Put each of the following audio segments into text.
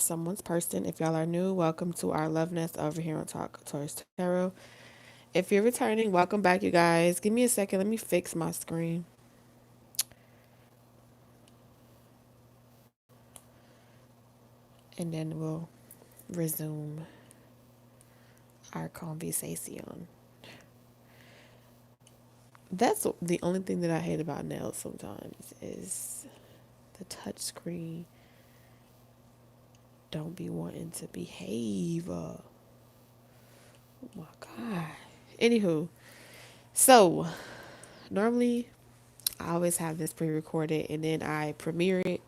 someone's person. If y'all are new, welcome to our Love Nest over here on Talk Taurus Tarot. If you're returning, welcome back, you guys. Give me a second. Let me fix my screen, and then we'll resume our conversation. That's the only thing that I hate about nails sometimes is the touch screen don't be wanting to behave. Oh my God. Anywho, so normally I always have this pre-recorded and then I premiere it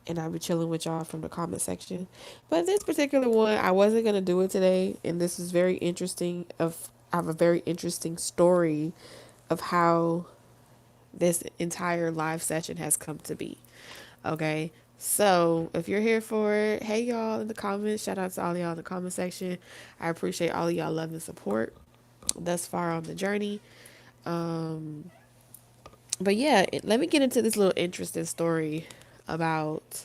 and I'll be chilling with y'all from the comment section. But this particular one, I wasn't gonna do it today, and this is very interesting. I have a very interesting story of how this entire live session has come to be. Okay. So if you're here for it, hey y'all in the comments, shout out to all y'all in the comment section. I appreciate all of y'all love and support thus far on the journey. Um, but yeah, let me get into this little interesting story about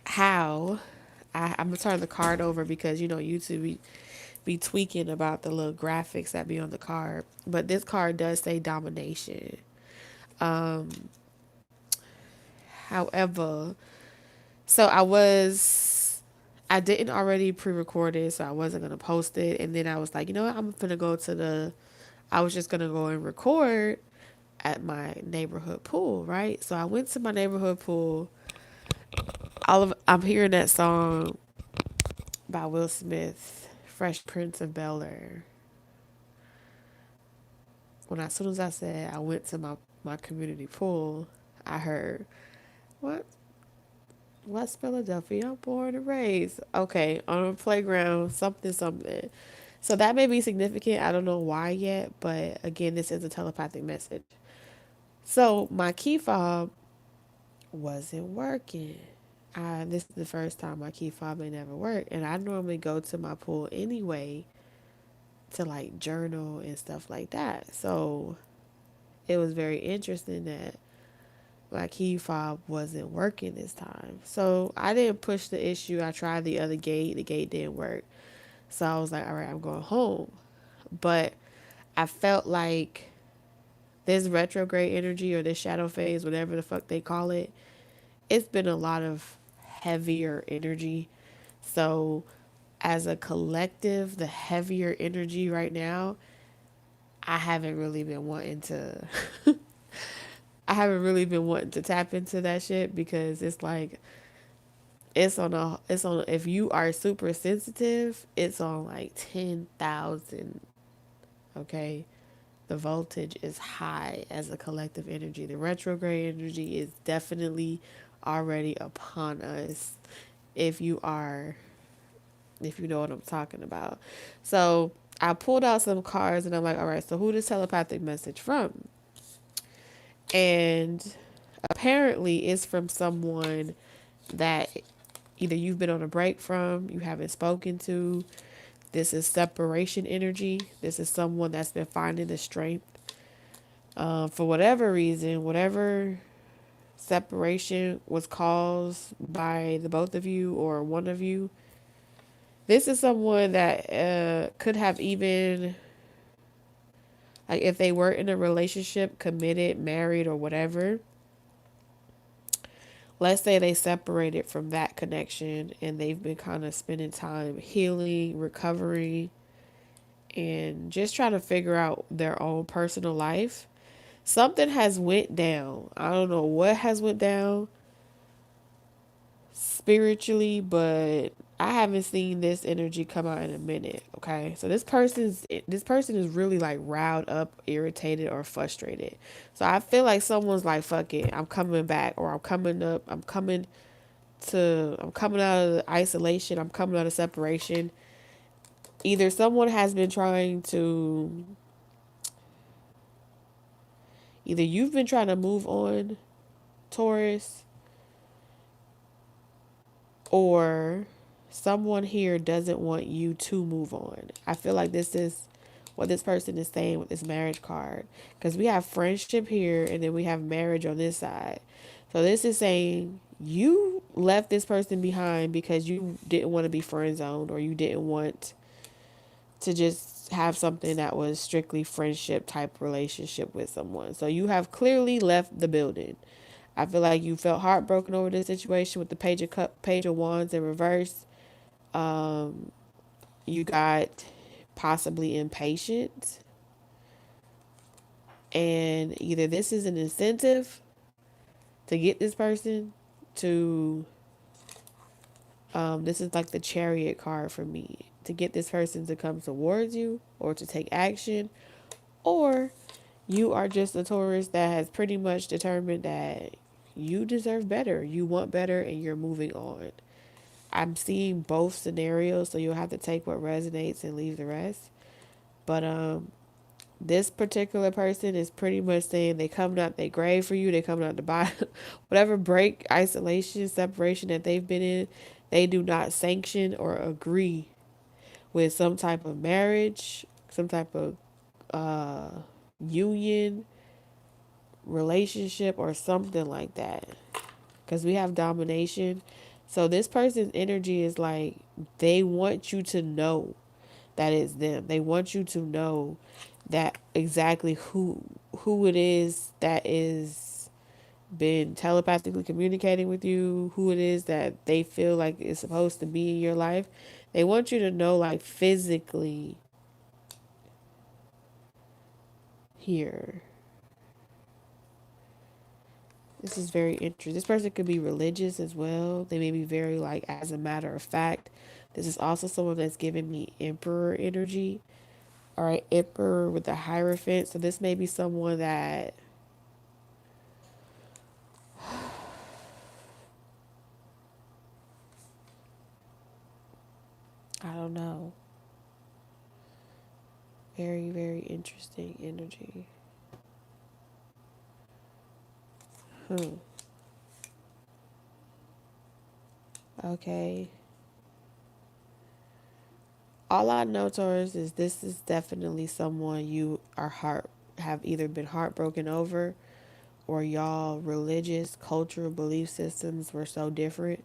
how I'm gonna turn the card over because YouTube be tweaking about the little graphics that be on the card. But this card does say domination. Um, However, so I didn't already pre-record it, so I wasn't gonna post it. And then I was like, you know what, I'm gonna go to I was just gonna go and record at my neighborhood pool, right? So I went to my neighborhood pool. I'm hearing that song by Will Smith, Fresh Prince of Bel-Air. As soon as I said I went to my community pool, I heard what West Philadelphia, I'm born and raised. Okay, on a playground, something something. So that may be significant. I don't know why yet, but again, this is a telepathic message. So my key fob wasn't working. This is the first time my key fob may never work, and I normally go to my pool anyway to like journal and stuff like that. So it was very interesting that my key fob wasn't working this time. So I didn't push the issue. I tried the other gate. The gate didn't work. So I was like, all right, I'm going home. But I felt like this retrograde energy or this shadow phase, whatever the fuck they call it, it's been a lot of heavier energy. So as a collective, the heavier energy right now, I haven't really been wanting to I haven't really been wanting to tap into that shit because it's like it's on if you are super sensitive, it's on like 10,000, okay? The voltage is high as a collective energy. The retrograde energy is definitely already upon us if you are if you know what I'm talking about. So I pulled out some cards and I'm like, all right, so who this telepathic message from? And apparently it's from someone that either you've been on a break from, you haven't spoken to. This is separation energy. This is someone that's been finding the strength for whatever reason, whatever separation was caused by the both of you or one of you. This is someone that could have even, like, if they were in a relationship, committed, married, or whatever. Let's say they separated from that connection and they've been kind of spending time healing, recovering, and just trying to figure out their own personal life. Something has went down. I don't know what has went down spiritually, but I haven't seen this energy come out in a minute. Okay, so this person is really like riled up, irritated, or frustrated. So I feel like someone's like, "Fuck it, I'm coming back," or "I'm coming up. I'm coming out of isolation. I'm coming out of separation." Either someone has been trying to, either you've been trying to move on, Taurus, or someone here doesn't want you to move on. I feel like this is what this person is saying with this marriage card, because we have friendship here and then we have marriage on this side. So this is saying left this person behind because you didn't want to be friend zoned, or you didn't want to just have something that was strictly friendship type relationship with someone. So you have clearly left the building. I feel like you felt heartbroken over this situation with the page of wands in reverse. Um, you got possibly impatient, and either this is an incentive to get this person to, this is like the chariot card for me, to get this person to come towards you or to take action, or you are just a Taurus that has pretty much determined that you deserve better, you want better, and you're moving on. I'm seeing both scenarios, so you'll have to take what resonates and leave the rest. But this particular person is pretty much saying they coming out their grave for you. They coming out the bottom, whatever break, isolation, separation that they've been in. They do not sanction or agree with some type of marriage, some type of union, relationship, or something like that. Because we have domination. So this person's energy is like they want you to know that it's them. They want you to know that exactly who it is that is been telepathically communicating with you, who it is that they feel like is supposed to be in your life. They want you to know, like, physically here. This is very interesting. This person could be religious as well. They may be very, like, as a matter of fact. This is also someone that's giving me emperor energy. All right, emperor with the hierophant. So this may be someone that, I don't know. Very, very interesting energy. Hmm. Okay. All I know, Taurus, is this is definitely someone you are have either been heartbroken over, or y'all religious, cultural belief systems were so different.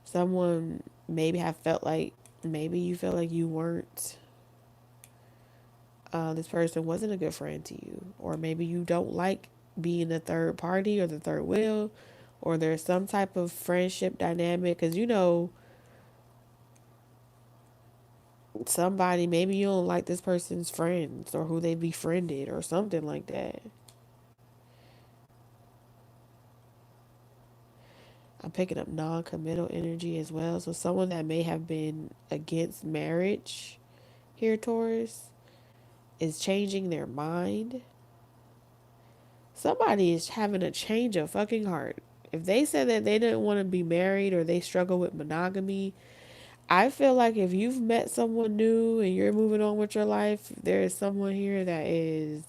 Someone maybe have felt like, maybe you felt like you weren't, this person wasn't a good friend to you, or maybe you don't like being the third party or the third wheel, or there's some type of friendship dynamic, because somebody, maybe you don't like this person's friends or who they befriended or something like that. I'm picking up non-committal energy as well. So someone that may have been against marriage here, Taurus, is changing their mind. Somebody is having a change of fucking heart. If they said that they didn't want to be married or they struggle with monogamy, I feel like if you've met someone new and you're moving on with your life, there is someone here that is,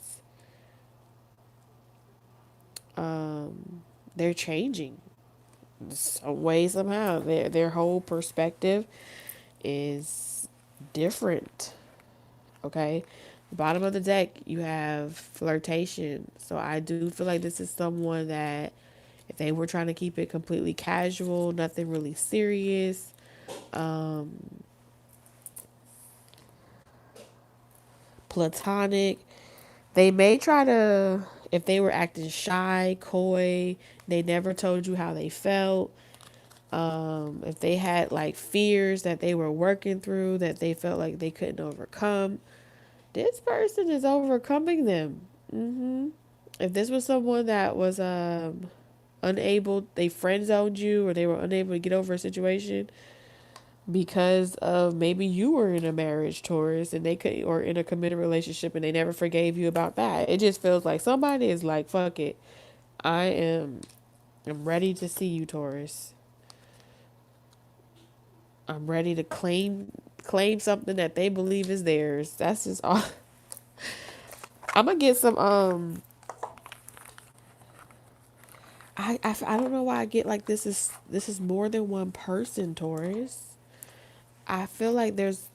they're changing some way, somehow. Their whole perspective is different. Okay. The bottom of the deck, you have flirtation. So I do feel like this is someone that, if they were trying to keep it completely casual, nothing really serious, platonic, they may try to, if they were acting shy, coy, they never told you how they felt. If they had like fears that they were working through that they felt like they couldn't overcome, this person is overcoming them. If this was someone that was unable, they friend zoned you, or they were unable to get over a situation because of maybe you were in a marriage, Taurus, and they could, or in a committed relationship, and they never forgave you about that. It just feels like somebody is like, fuck it, I am, I'm ready to see you, Taurus. I'm ready to claim something that they believe is theirs. That's just all. I'm gonna get some I don't know why I get like this is more than one person, Taurus. I feel like there's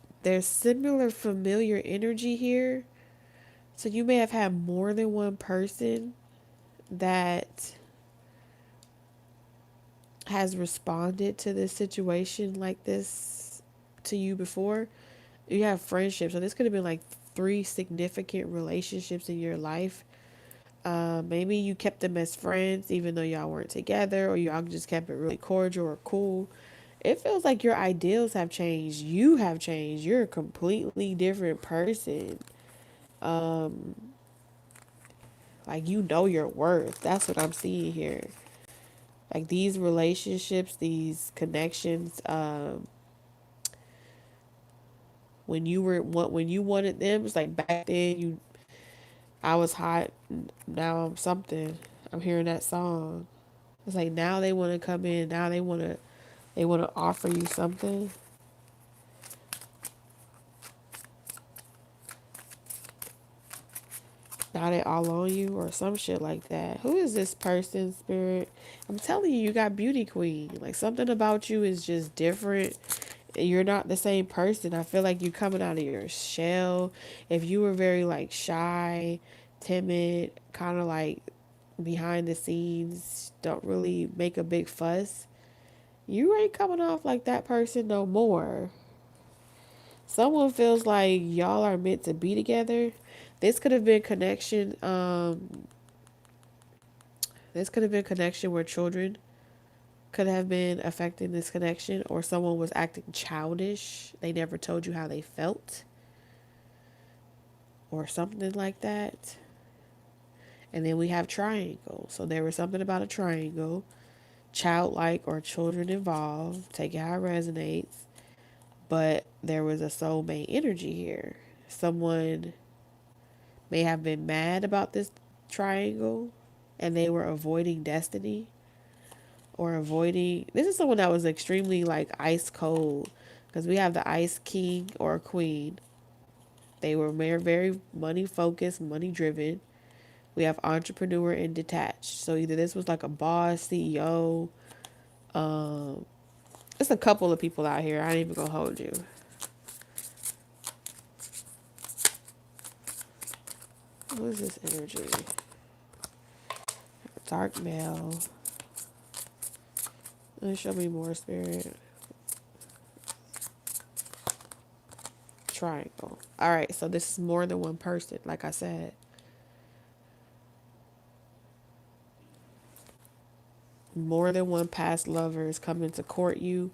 similar familiar energy here. So you may have had more than one person that has responded to this situation like this to you before. You have friendships, so this could have been like three significant relationships in your life. Maybe you kept them as friends even though y'all weren't together, or y'all just kept it really cordial or cool. It feels like your ideals have changed. You have changed. You're a completely different person. Um, like you know your worth. That's what I'm seeing here. Like these relationships, these connections, when you wanted them, it's like back then you I was hot, now I'm something. I'm hearing that song. It's like now they want to come in, now they want to offer you something. Now they all on you or some shit like that. Who is this person, spirit? I'm telling you, you got beauty queen. Like something about you is just different. You're not the same person. I feel like you coming out of your shell. If you were very like shy, timid, kind of like behind the scenes, don't really make a big fuss, you ain't coming off like that person no more. Someone feels like y'all are meant to be together. This could have been connection. This could have been connection where children could have been affecting this connection, or someone was acting childish. They never told you how they felt, or something like that. And then we have triangle. So there was something about a triangle, childlike or children involved. Take it how it resonates. But there was a soulmate energy here. Someone may have been mad about this triangle and they were avoiding destiny or avoiding. This is someone that was extremely like ice cold because we have the ice king or queen. They were very money focused, money driven. We have entrepreneur and detached. So either this was like a boss, CEO. Um, it's a couple of people out here. I ain't even gonna hold you. What is this energy? Dark male. Show me more, spirit. Triangle. All right, so this is more than one person, like I said. More than one past lover is coming to court you.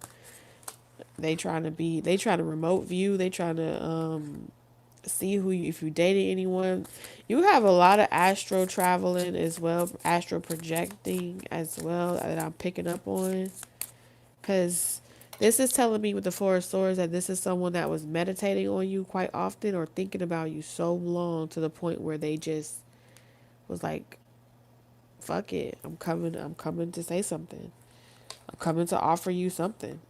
They trying to remote view. They trying to see who you, if you dated anyone. You have a lot of astro traveling as well, astro projecting as well that I'm picking up on. Because this is telling me with the Four of Swords that this is someone that was meditating on you quite often or thinking about you so long to the point where they just was like, fuck it. I'm coming to say something. I'm coming to offer you something.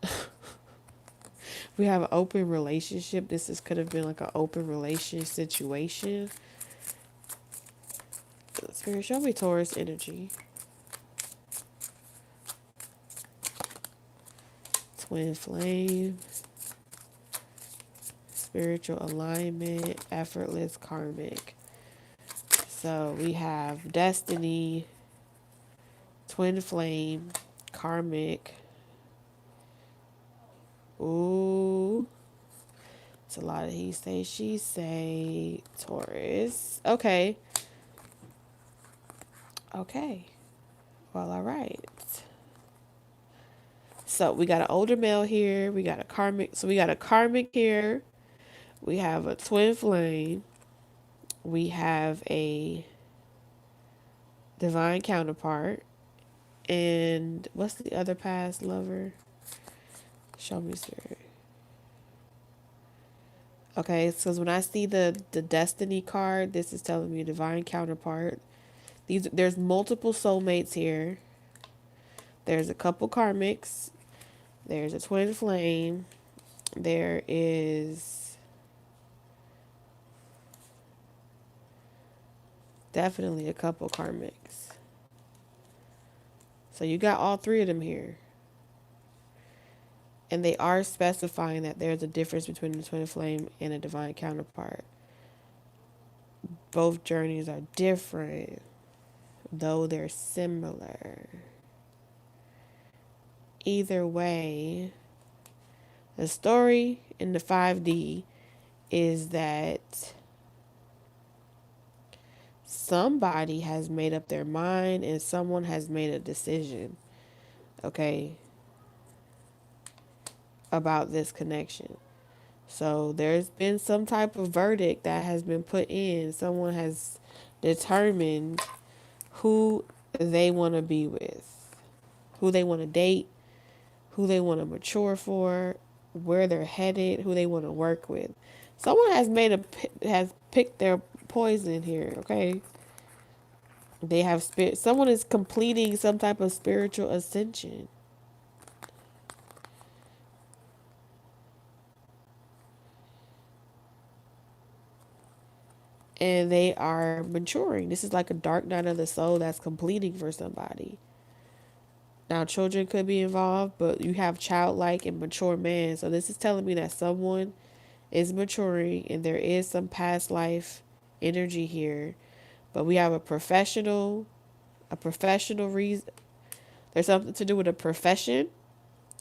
We have an open relationship. Could have been like an open relation situation. Spirit, show me Taurus energy. Twin flame. Spiritual alignment. Effortless karmic. So we have destiny, twin flame, karmic. Ooh. It's a lot of he say, she say, Taurus. Okay. Okay. Well, all right. So we got an older male here. We got a karmic. So we got a karmic here. We have a twin flame. We have a divine counterpart. And what's the other past lover? Show me, sir. Okay, so when I see the destiny card, this is telling me divine counterpart. There's multiple soulmates here. There's a couple karmics. There's a twin flame. There is definitely a couple karmics. So you got all three of them here. And they are specifying that there's a difference between the twin flame and a divine counterpart. Both journeys are different, though they're similar. Either way, the story in the 5D is that somebody has made up their mind and someone has made a decision, okay, about this connection. So there's been some type of verdict that has been put in. Someone has determined who they want to be with, who they want to date, who they want to mature for, where they're headed, who they want to work with. Someone has picked their poison here, okay? They have someone is completing some type of spiritual ascension. And they are maturing. This is like a dark night of the soul that's completing for somebody. Now, children could be involved, but you have childlike and mature man. So this is telling me that someone is maturing and there is some past life energy here. But we have a professional reason. There's something to do with a profession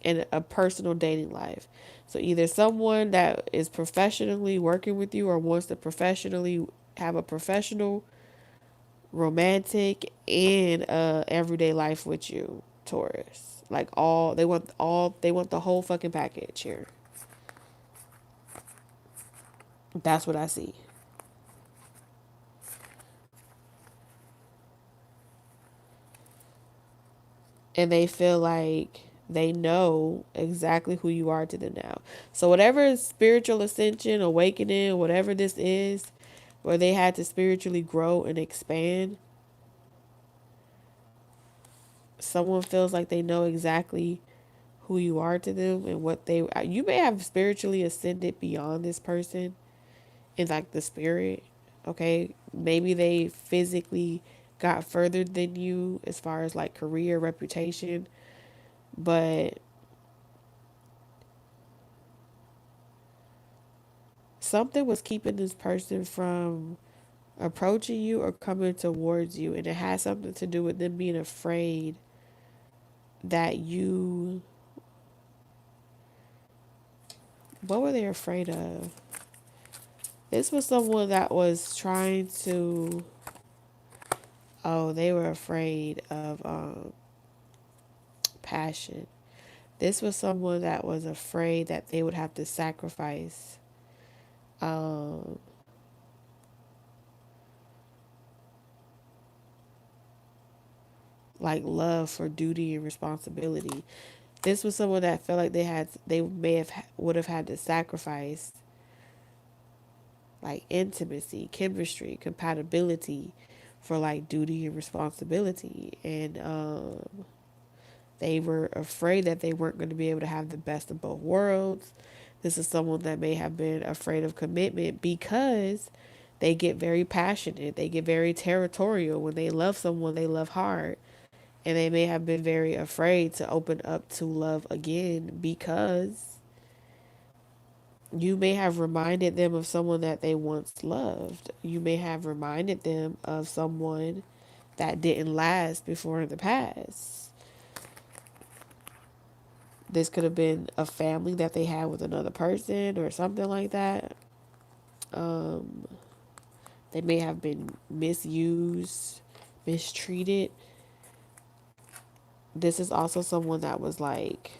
and a personal dating life. So either someone that is professionally working with you or wants to professionally have a professional, romantic, and everyday life with you, Taurus. Like they want the whole fucking package here. That's what I see. And they feel like they know exactly who you are to them now. So whatever is spiritual ascension, awakening, whatever this is, where they had to spiritually grow and expand, someone feels like they know exactly who you are to them and what they you may have spiritually ascended beyond this person in like the spirit. Okay, maybe they physically got further than you as far as like career reputation, but something was keeping this person from approaching you or coming towards you, and it has something to do with them being afraid that you, what were they afraid of? This was someone that was trying to, oh, they were afraid of passion. This was someone that was afraid that they would have to sacrifice um, like love for duty and responsibility. This was someone that felt like they may have would have had to sacrifice like intimacy, chemistry, compatibility for like duty and responsibility. And they were afraid that they weren't going to be able to have the best of both worlds. This is someone that may have been afraid of commitment because they get very passionate. They get very territorial. When they love someone, they love hard. And they may have been very afraid to open up to love again because you may have reminded them of someone that they once loved. You may have reminded them of someone that didn't last before in the past. This could have been a family that they had with another person or something like that. Um, they may have been misused, mistreated. This is also someone that was like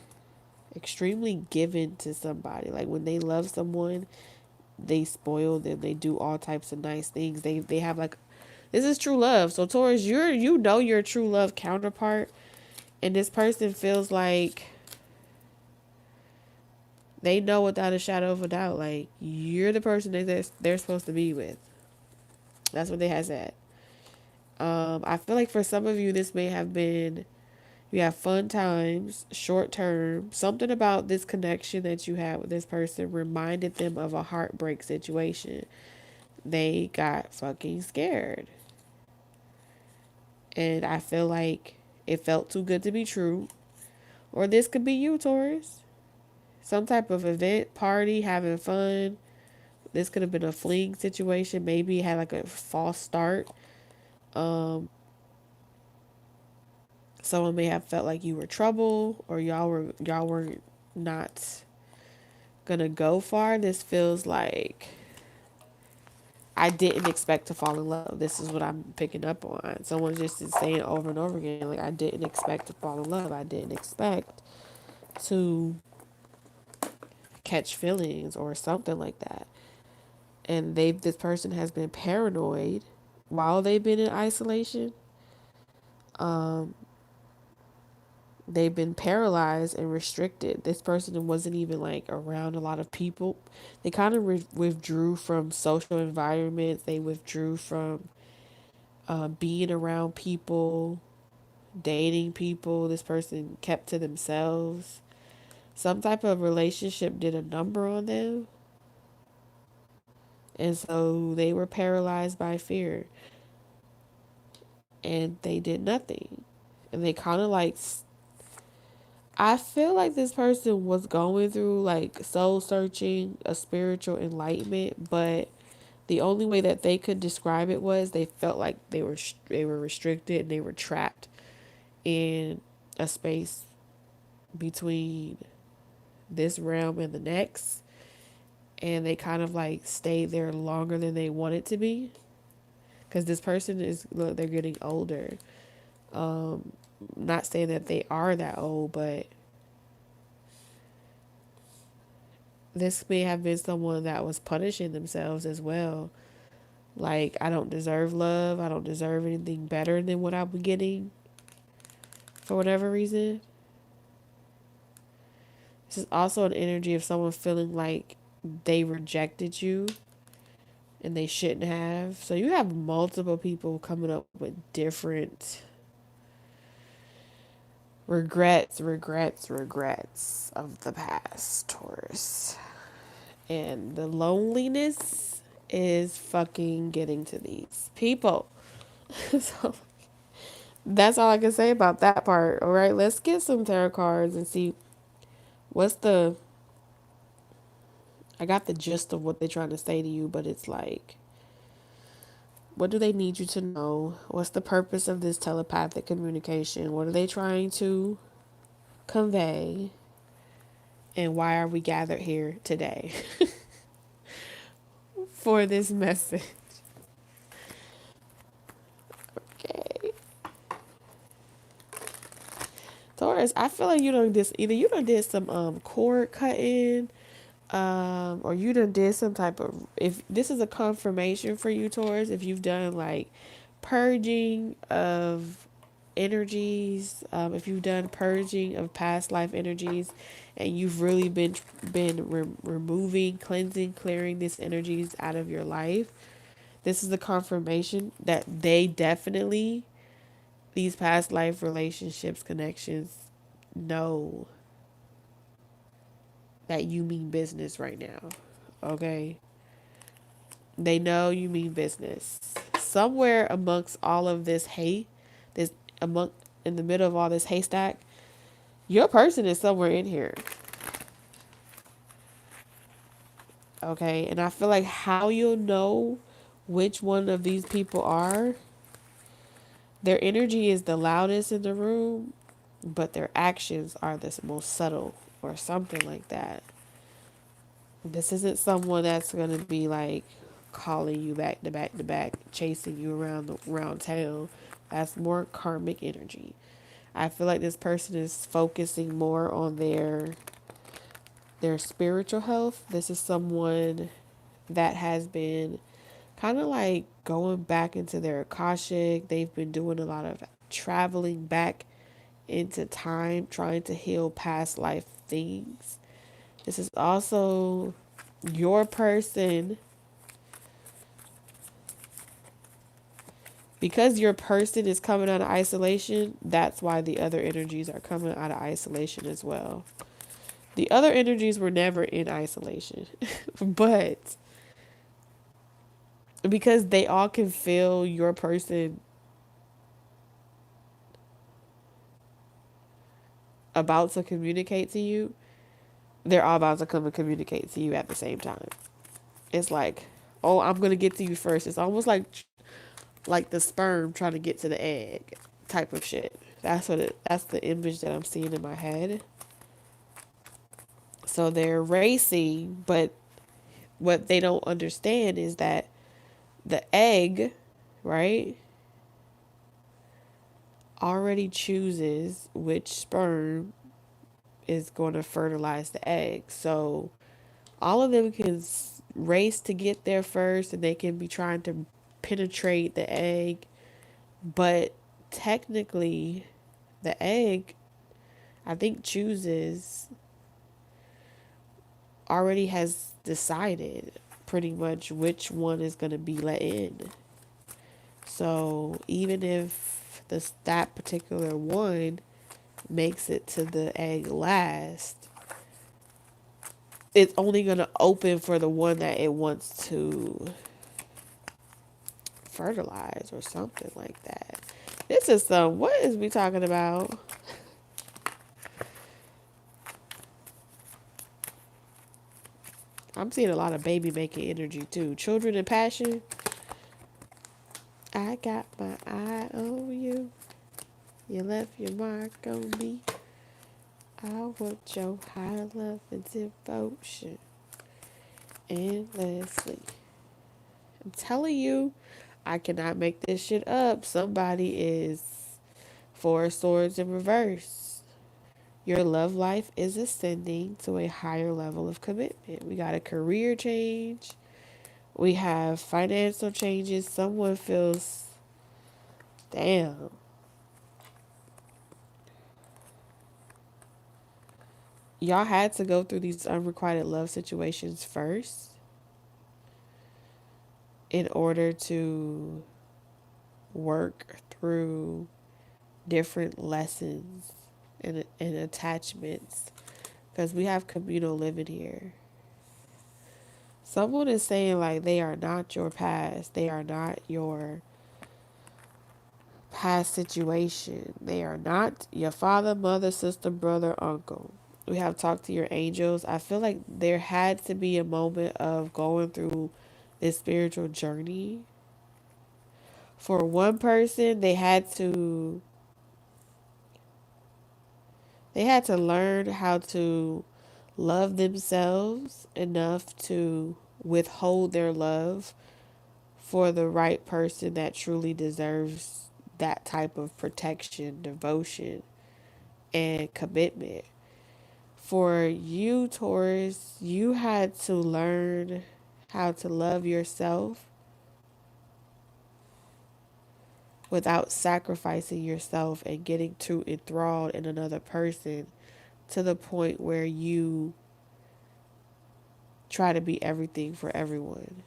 extremely given to somebody. Like when they love someone, they spoil them. They do all types of nice things. They have like, this is true love. So Taurus, you know your true love counterpart, and this person feels like they know without a shadow of a doubt, like you're the person that they're supposed to be with. That's what they have said. I feel like for some of you, this may have been you have fun times, short term. Something about this connection that you had with this person reminded them of a heartbreak situation. They got fucking scared. And I feel like it felt too good to be true. Or this could be you, Taurus. Some type of event, party, having fun. This could have been a fling situation. Maybe it had like a false start. Someone may have felt like you were trouble, or y'all were not gonna go far. This feels like I didn't expect to fall in love. This is what I'm picking up on. Someone just is saying over and over again, like, I didn't expect to fall in love. I didn't expect to catch feelings or something like that. And this person has been paranoid while they've been in isolation. Um, they've been paralyzed and restricted. This person wasn't even like around a lot of people. They kind of withdrew from social environments. They withdrew from being around people, dating people. This person kept to themselves. Some type of relationship did a number on them. And so they were paralyzed by fear. And they did nothing. And they kind of like, I feel like this person was going through like soul searching, a spiritual enlightenment, but the only way that they could describe it was they felt like they were restricted and they were trapped in a space between this realm and the next, and they kind of like stayed there longer than they wanted to be, because this person is, look, they're getting older. Not saying that they are that old, but this may have been someone that was punishing themselves as well. Like, I don't deserve love. I don't deserve anything better than what I'm getting for whatever reason. This is also an energy of someone feeling like they rejected you and they shouldn't have. So you have multiple people coming up with different regrets of the past, Taurus. And the loneliness is fucking getting to these people. So that's all I can say about that part. All right, let's get some tarot cards and see what's the. I got the gist of what they're trying to say to you, but it's like, what do they need you to know? What's the purpose of this telepathic communication? What are they trying to convey? And why are we gathered here today for this message? Okay. Taurus, I feel like you done this. Either you done did some cord cutting, or you done did some type of. If this is a confirmation for you, Taurus, if you've done like purging of energies, if you've done purging of past life energies, and you've really been removing, cleansing, clearing these energies out of your life, this is a confirmation that they definitely, these past life relationships, connections, know that you mean business right now. Okay? They know you mean business. Somewhere amongst all of this hate, this among in the middle of all this haystack, your person is somewhere in here. Okay? And I feel like how you'll know which one of these people are, their energy is the loudest in the room, but their actions are the most subtle or something like that. This isn't someone that's going to be like calling you back to back to back, chasing you around town. That's more karmic energy. I feel like this person is focusing more on their spiritual health. This is someone that has been kind of like going back into their Akashic. They've been doing a lot of traveling back into time, trying to heal past life things. This is also your person. Because your person is coming out of isolation, that's why the other energies are coming out of isolation as well. The other energies were never in isolation, but because they all can feel your person about to communicate to you, they're all about to come and communicate to you at the same time. It's like, oh, I'm going to get to you first. It's almost like the sperm trying to get to the egg type of shit. That's the image that I'm seeing in my head. So they're racing, but what they don't understand is that the egg, right, already chooses which sperm is going to fertilize the egg. So all of them can race to get there first, and they can be trying to penetrate the egg, but technically the egg, I think, chooses, already has decided pretty much which one is going to be let in. So even if that particular one makes it to the egg last, it's only going to open for the one that it wants to fertilize or something like that. This is what is we talking about? I'm seeing a lot of baby making energy too. Children and passion. I got my eye on you. You left your mark on me. I want your high love and devotion endlessly. I'm telling you, I cannot make this shit up. Somebody is four swords in reverse. Your love life is ascending to a higher level of commitment. We got a career change. We have financial changes. Someone feels, damn, y'all had to go through these unrequited love situations first in order to work through different lessons and attachments, because we have communal living here. Someone is saying like they are not your past. They are not your past situation. They are not your father, mother, sister, brother, uncle. We have talked to your angels. I feel like there had to be a moment of going through this spiritual journey. For one person, they had to learn how to love themselves enough to withhold their love for the right person that truly deserves that type of protection, devotion, and commitment. For you, Taurus, you had to learn how to love yourself without sacrificing yourself and getting too enthralled in another person to the point where you try to be everything for everyone.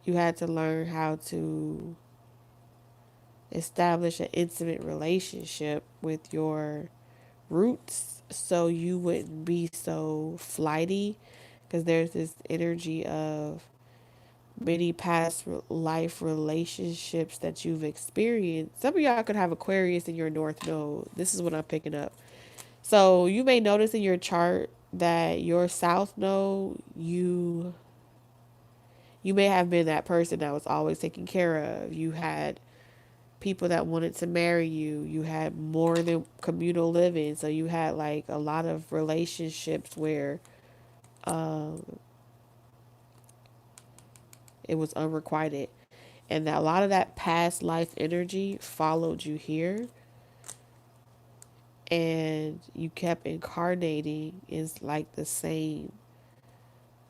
You had to learn how to establish an intimate relationship with your roots so you wouldn't be so flighty, because there's this energy of many past life relationships that you've experienced. Some of y'all could have Aquarius in your north node. This is what I'm picking up. So you may notice in your chart that your south node, you may have been that person that was always taken care of. You had people that wanted to marry you. You had more than communal living. So you had like a lot of relationships where um, it was unrequited. And that a lot of that past life energy followed you here. And you kept incarnating in like the same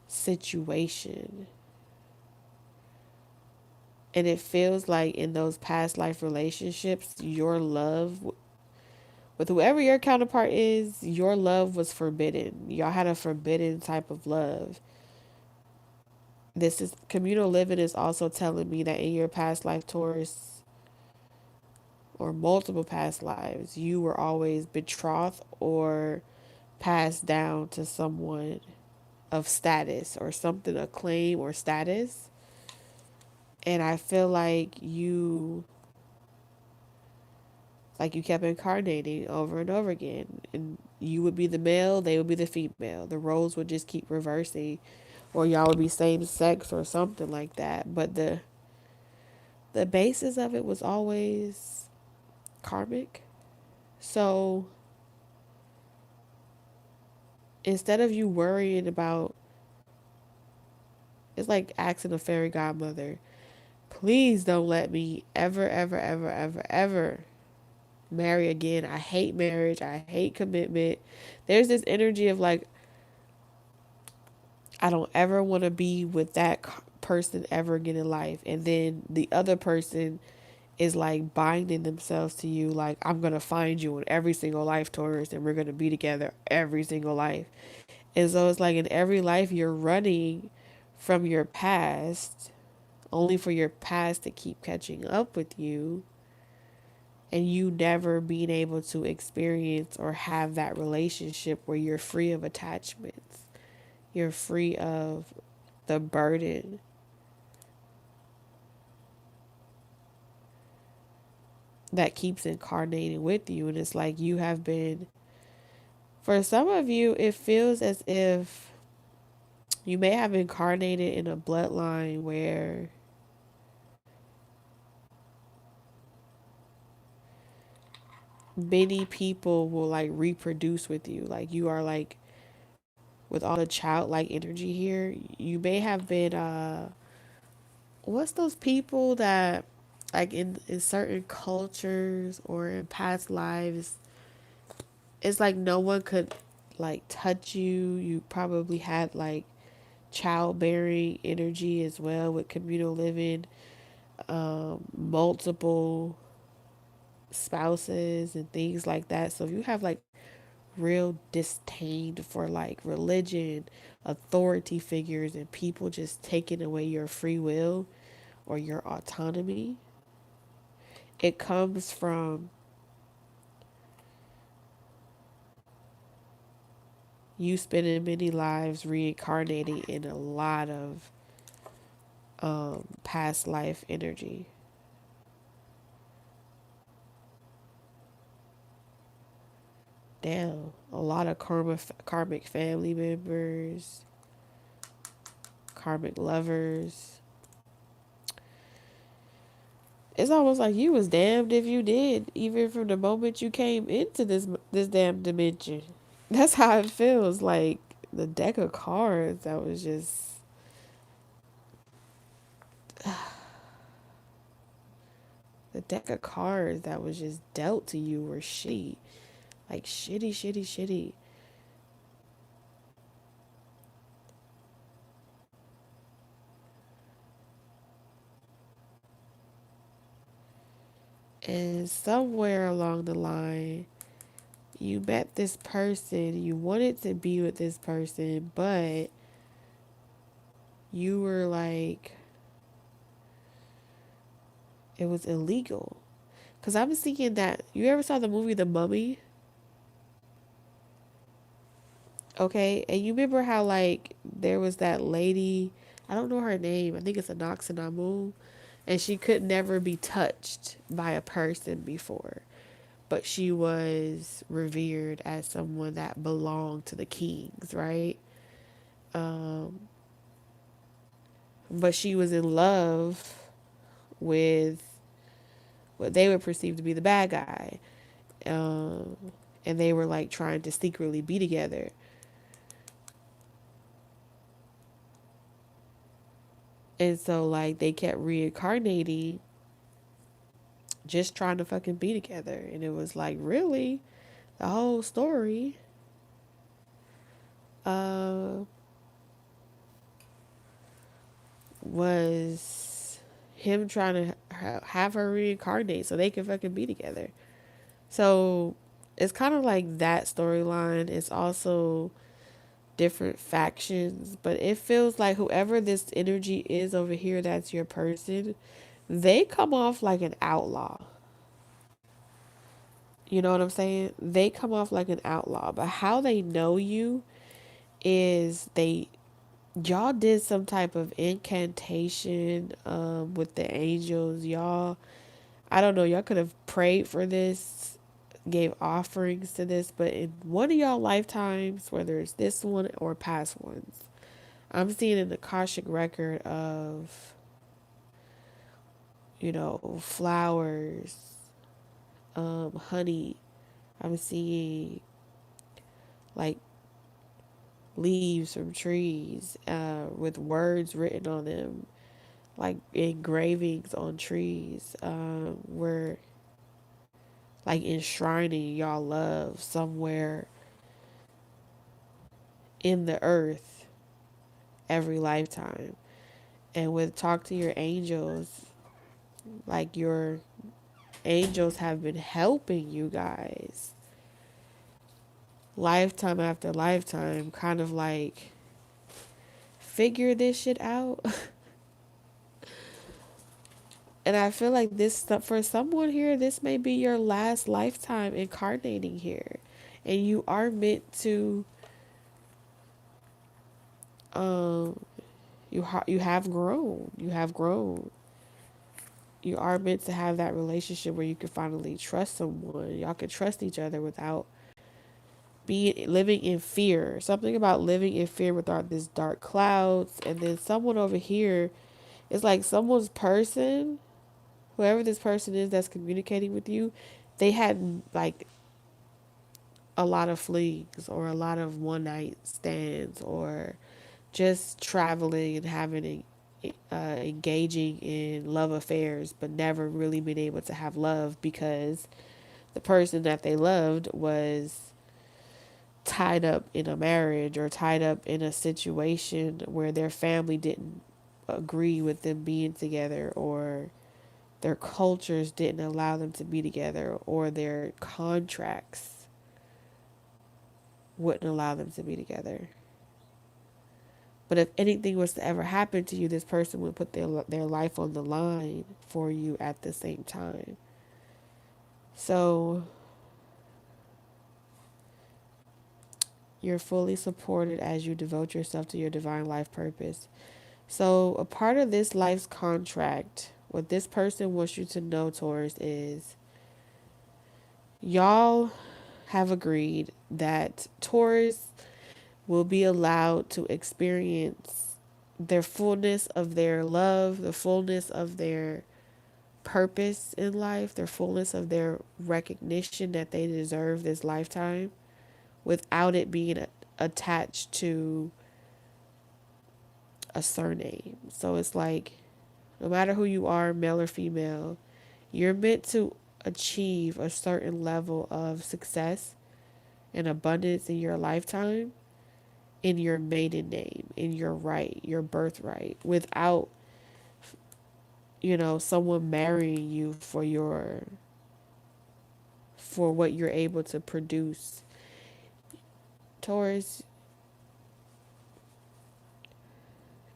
situation. And it feels like in those past life relationships, your love with whoever your counterpart is, your love was forbidden. Y'all had a forbidden type of love. This is communal living is also telling me that in your past life, Taurus, or multiple past lives, you were always betrothed or passed down to someone of status or something, a claim or status. And I feel like you kept incarnating over and over again, and you would be the male, they would be the female. The roles would just keep reversing, or y'all would be same sex or something like that. But the basis of it was always karmic. So instead of you worrying about, it's like asking a fairy godmother, please don't let me ever, ever, ever, ever, ever marry again. I hate marriage. I hate commitment. There's this energy of like, I don't ever want to be with that person ever again in life. And then the other person is like binding themselves to you, like, I'm going to find you in every single life, Taurus, and we're going to be together every single life. And so it's like in every life, you're running from your past, only for your past to keep catching up with you, and you never being able to experience or have that relationship where you're free of attachments. You're free of the burden that keeps incarnating with you. And it's like you have been, for some of you, it feels as if you may have incarnated in a bloodline where many people will like reproduce with you. Like you are like, with all the childlike energy here, you may have been, what's those people that, like in certain cultures or in past lives, it's like no one could like touch you. You probably had like childbearing energy as well with communal living, multiple spouses and things like that. So if you have like real disdain for like religion, authority figures, and people just taking away your free will or your autonomy, it comes from you spending many lives reincarnating in a lot of past life energy. Damn, a lot of karmic family members, karmic lovers. It's almost like you was damned if you did, even from the moment you came into this damn dimension. That's how it feels. Like the deck of cards that was just, the deck of cards that was just dealt to you were shitty. Like shitty, shitty, shitty. And somewhere along the line, you met this person, you wanted to be with this person, but you were like, it was illegal. Because I'm thinking that, you ever saw the movie The Mummy? Okay, and you remember how like there was that lady, I don't know her name, I think it's Anoxinamu, and she could never be touched by a person before, but she was revered as someone that belonged to the kings, right? Um, but she was in love with what they would perceive to be the bad guy. Um, and they were like trying to secretly be together. And so like they kept reincarnating, just trying to fucking be together. And it was like, really? The whole story uh was him trying to have her reincarnate so they could fucking be together. So it's kind of like that storyline. It's also different factions, but it feels like whoever this energy is over here that's your person, they come off like an outlaw. You know what I'm saying? They come off like an outlaw, but how they know you is y'all did some type of incantation with the angels. Y'all, I don't know, y'all could have prayed for this, gave offerings to this, but in one of y'all lifetimes, whether it's this one or past ones, I'm seeing an Akashic record of, flowers, honey. I'm seeing like leaves from trees with words written on them, like engravings on trees, where like enshrining y'all love somewhere in the earth every lifetime. And with talk to your angels, like your angels have been helping you guys lifetime after lifetime, kind of like figure this shit out. And I feel like this, for someone here, this may be your last lifetime incarnating here. And you are meant to, um, you have grown. You have grown. You are meant to have that relationship where you can finally trust someone. Y'all can trust each other without being living in fear. Something about living in fear without this dark clouds. And then someone over here is like someone's person, whoever this person is that's communicating with you, they had like a lot of flings or a lot of one night stands or just traveling and having engaging in love affairs, but never really been able to have love because the person that they loved was tied up in a marriage or tied up in a situation where their family didn't agree with them being together, or their cultures didn't allow them to be together, or their contracts wouldn't allow them to be together. But if anything was to ever happen to you, this person would put their life on the line for you at the same time. So you're fully supported as you devote yourself to your divine life purpose. So a part of this life's contract, what this person wants you to know, Taurus, is y'all have agreed that Taurus will be allowed to experience their fullness of their love, the fullness of their purpose in life, their fullness of their recognition that they deserve this lifetime without it being attached to a surname. So it's like no matter who you are, male or female, you're meant to achieve a certain level of success and abundance in your lifetime in your maiden name, in your right, your birthright, without, someone marrying you for what you're able to produce. Taurus,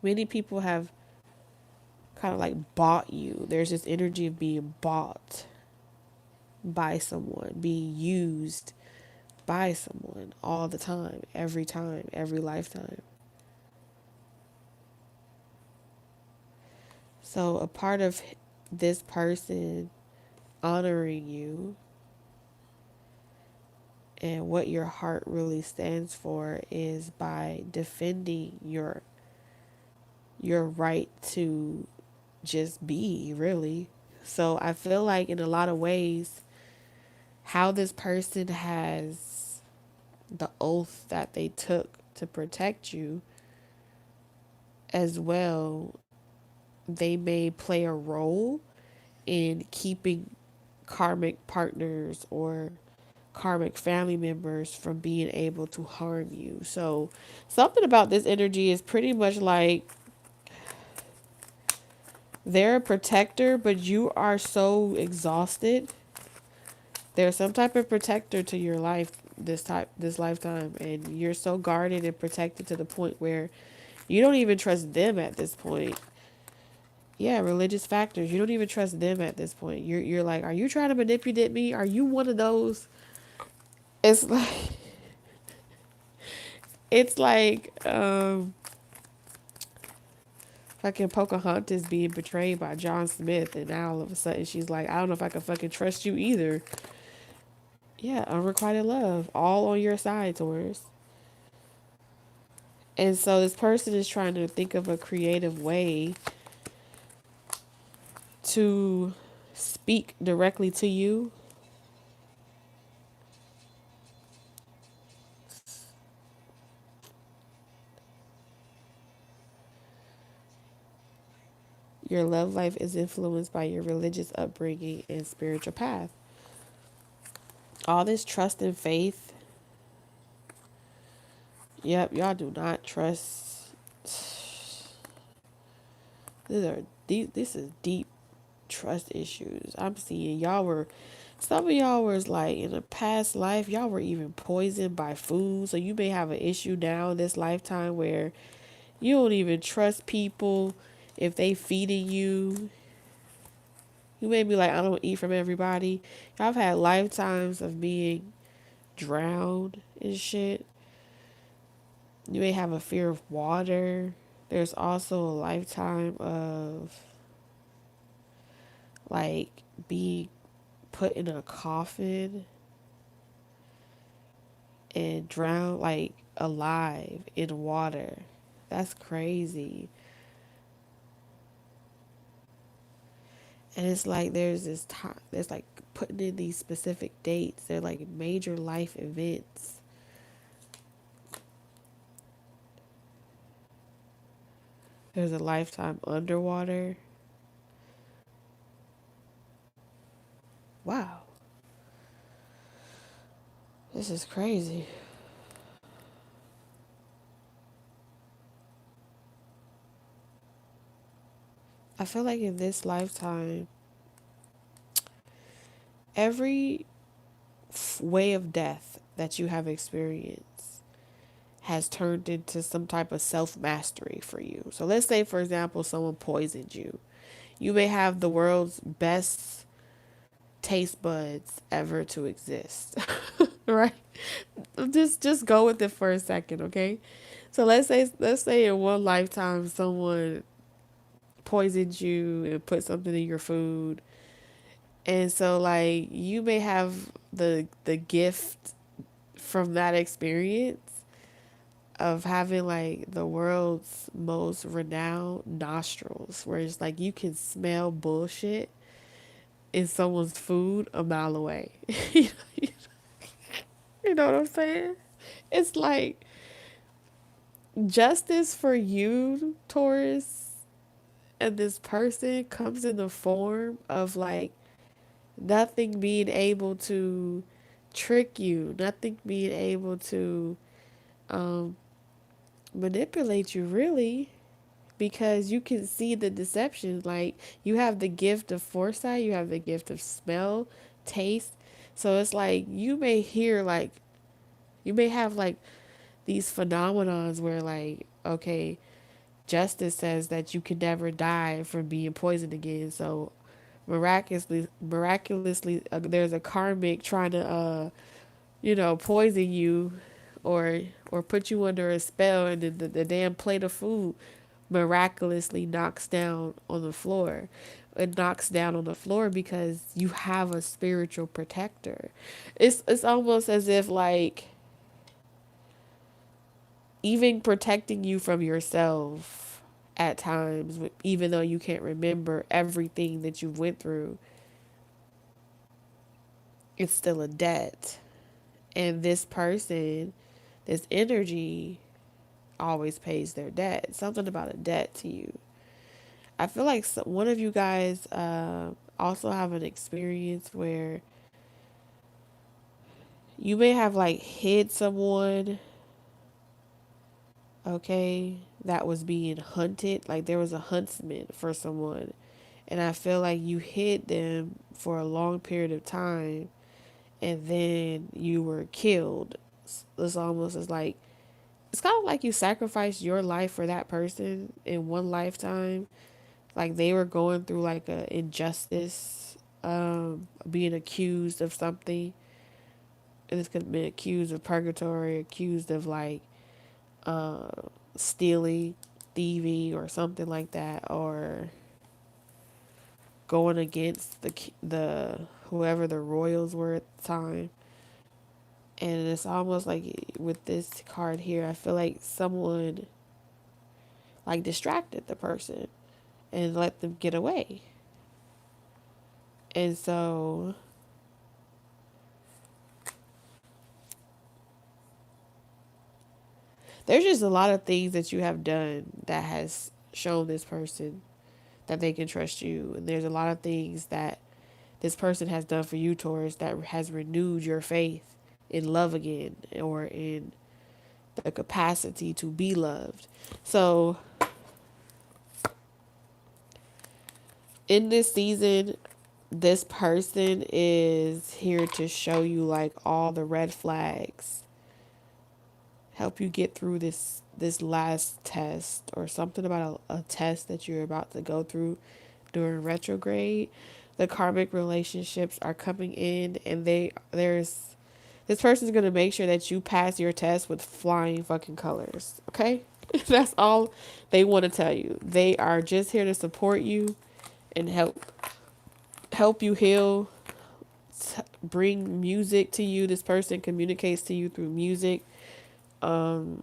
many people have kind of like bought you. There's this energy of being bought by someone, being used by someone all the time, every lifetime. So a part of this person honoring you and what your heart really stands for is by defending your right to just be, really. So I feel like in a lot of ways how this person has the oath that they took to protect you as well, they may play a role in keeping karmic partners or karmic family members from being able to harm you. So something about this energy is pretty much like they're a protector, but you are so exhausted. There's some type of protector to your life this lifetime, and you're so guarded and protected to the point where you don't even trust them at this point. Yeah, religious factors. You don't even trust them at this point. You're like, are you trying to manipulate me? Are you one of those? It's like it's like fucking Pocahontas being betrayed by John Smith, and now all of a sudden she's like, I don't know if I can fucking trust you either. Yeah, unrequited love, all on your side, Taurus. And so this person is trying to think of a creative way to speak directly to you Your love life is influenced by your religious upbringing and spiritual path. All this trust and faith. Yep, y'all do not trust. These are deep. This is deep trust issues. I'm seeing y'all were. Some of y'all was like in a past life, y'all were even poisoned by food. So you may have an issue now in this lifetime where you don't even trust people if they feeding you. You may be like, I don't eat from everybody. I've had lifetimes of being drowned and shit. You may have a fear of water. There's also a lifetime of like being put in a coffin and drowned like alive in water. That's crazy. And it's like there's this time, there's like putting in these specific dates. They're like major life events. There's a lifetime underwater. Wow, this is crazy. I feel like in this lifetime, every way of death that you have experienced has turned into some type of self mastery for you. So let's say, for example, someone poisoned you. You may have the world's best taste buds ever to exist, right? Just go with it for a second, okay? So let's say in one lifetime someone poisoned you and put something in your food, and so like you may have the gift from that experience of having like the world's most renowned nostrils, where it's like you can smell bullshit in someone's food a mile away. You know what I'm saying? It's like justice for you, Taurus, and this person comes in the form of like nothing being able to trick you, nothing being able to um, manipulate you, really, because you can see the deception. Like you have the gift of foresight, you have the gift of smell, taste. So it's like you may hear like you may have like these phenomenons where like okay, justice says that you can never die from being poisoned again. So miraculously, there's a karmic trying to poison you or put you under a spell, and then the damn plate of food miraculously knocks down on the floor. It knocks down on the floor because you have a spiritual protector. It's almost as if like even protecting you from yourself at times, even though you can't remember everything that you went through, it's still a debt. And this person, this energy, always pays their debt. Something about a debt to you. I feel like one of you guys also have an experience where you may have like hid someone, okay, that was being hunted. Like there was a huntsman for someone. And I feel like you hid them for a long period of time and then you were killed. It's almost as like, it's kind of like you sacrificed your life for that person in one lifetime. Like they were going through like a injustice, being accused of something. And this could have been accused of purgatory, accused of like uh, stealing, thieving, or something like that, or going against the whoever the royals were at the time. And it's almost like with this card here, I feel like someone like distracted the person and let them get away. And so there's just a lot of things that you have done that has shown this person that they can trust you. And there's a lot of things that this person has done for you, Taurus, that has renewed your faith in love again, or in the capacity to be loved. So in this season, this person is here to show you like all the red flags, help you get through this last test, or something about a test that you're about to go through during retrograde. The karmic relationships are coming in, and this person's going to make sure that you pass your test with flying fucking colors. Okay? That's all they want to tell you. They are just here to support you and help you heal, bring music to you. This person communicates to you through music. So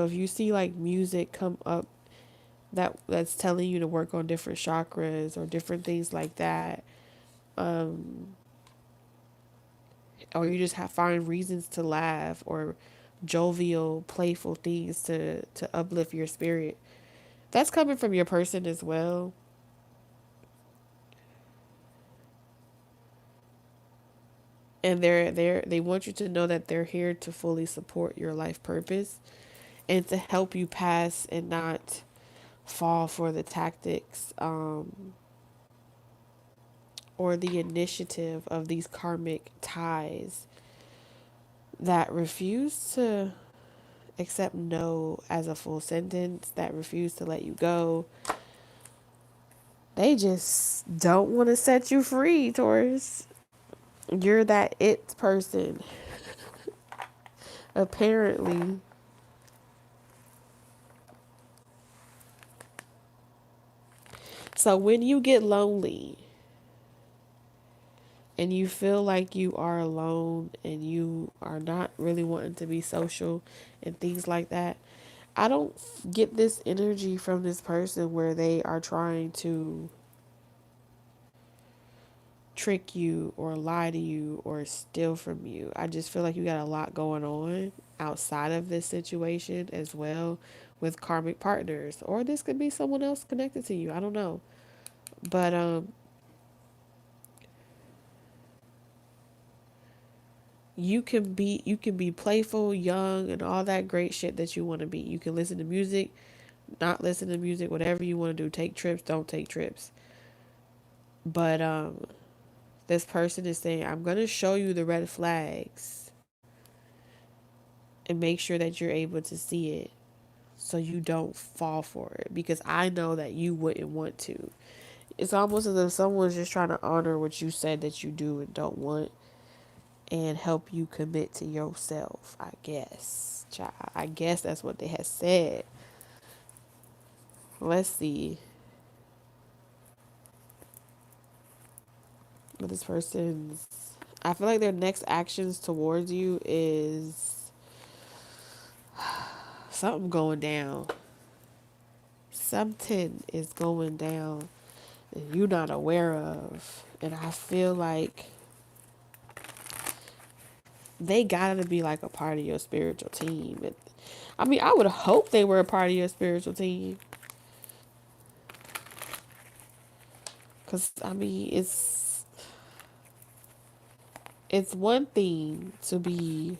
if you see like music come up that's telling you to work on different chakras or different things like that, or you just find reasons to laugh, or jovial, playful things to uplift your spirit, that's coming from your person as well. And they want you to know that they're here to fully support your life purpose and to help you pass and not fall for the tactics, or the initiative of these karmic ties that refuse to accept no as a full sentence, that refuse to let you go. They just don't want to set you free, Taurus. You're that it person, apparently. So when you get lonely and you feel like you are alone and you are not really wanting to be social and things like that, I don't get this energy from this person where they are trying to trick you or lie to you or steal from you. I just feel like you got a lot going on outside of this situation as well, with karmic partners, or this could be someone else connected to you. I don't know. But you can be playful, young, and all that great shit that you want to be. You can listen to music, not listen to music, whatever you want to do. Take trips, don't take trips. But this person is saying, I'm going to show you the red flags and make sure that you're able to see it so you don't fall for it, because I know that you wouldn't want to. It's almost as if someone's just trying to honor what you said that you do and don't want, and help you commit to yourself, I guess. Child, I guess that's what they had said. Let's see what this person's. I feel like their next actions towards you is something going down. Something is going down that you're not aware of. And I feel like they gotta be like a part of your spiritual team. I mean, I would hope they were a part of your spiritual team. Because, I mean, it's one thing to be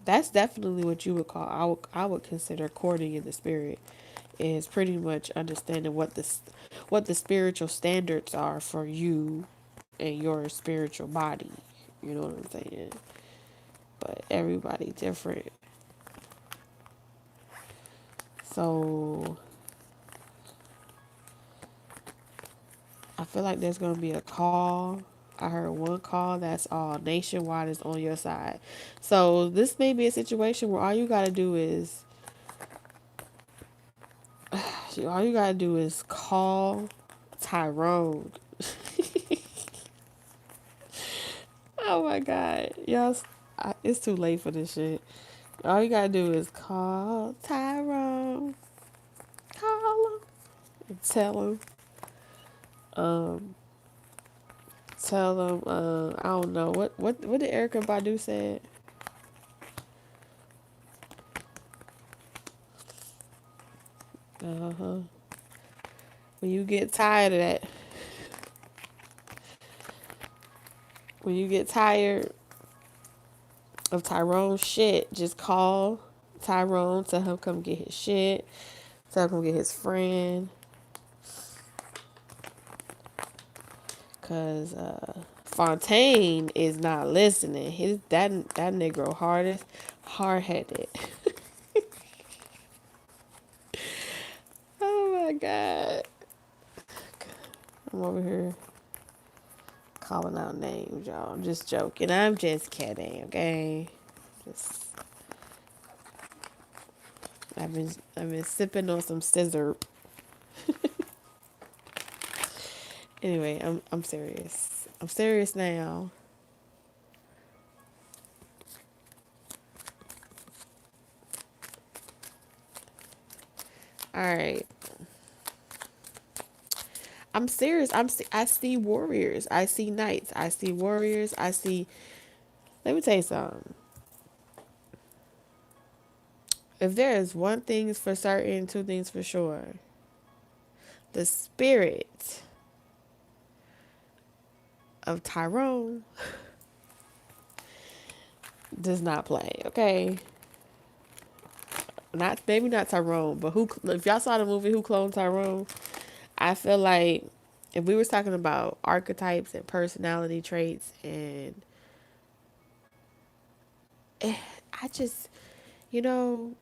that's definitely what you would call I would consider courting in the spirit, is pretty much understanding what the spiritual standards are for you and your spiritual body. You know what I'm saying? But everybody different. So I feel like there's gonna be a call. I heard one call that's all nationwide is on your side. So this may be a situation where all you gotta do is call Tyrone. Oh my God, y'all! It's too late for this shit. All you gotta do is call Tyrone, call him, and um, tell him. I don't know what did Erica Badu said. Uh-huh. When you get tired of that, when you get tired of Tyrone's shit, just call Tyrone, tell him come get his shit, tell him come get his friend. Cause Fontaine is not listening. That Negro hard headed. Oh my god. I'm over here calling out names, y'all. I'm just joking. I'm just kidding, okay? Just I've been sipping on some scissor. Anyway, I'm serious. I'm serious now. All right. I'm serious. I see warriors. I see knights. I see warriors. I see. Let me tell you something. If there is one thing for certain, two things for sure, the spirit of Tyrone does not play. Okay, not maybe not Tyrone, but who? If y'all saw the movie Who Cloned Tyrone, I feel like if we were talking about archetypes and personality traits, and I just, you know,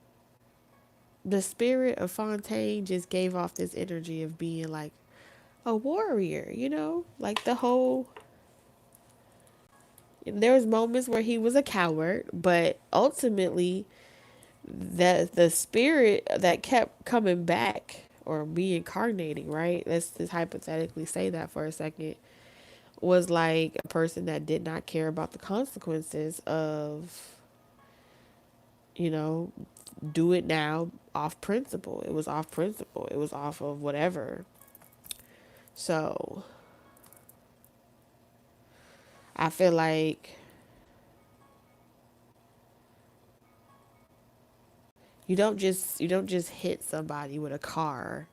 the spirit of Fontaine just gave off this energy of being like a warrior, like the whole. There was moments where he was a coward, but ultimately, the spirit that kept coming back or reincarnating, right? Let's just hypothetically say that for a second, was like a person that did not care about the consequences of, you know, do it now off principle. It was off principle. It was off of whatever. So I feel like you don't just hit somebody with a car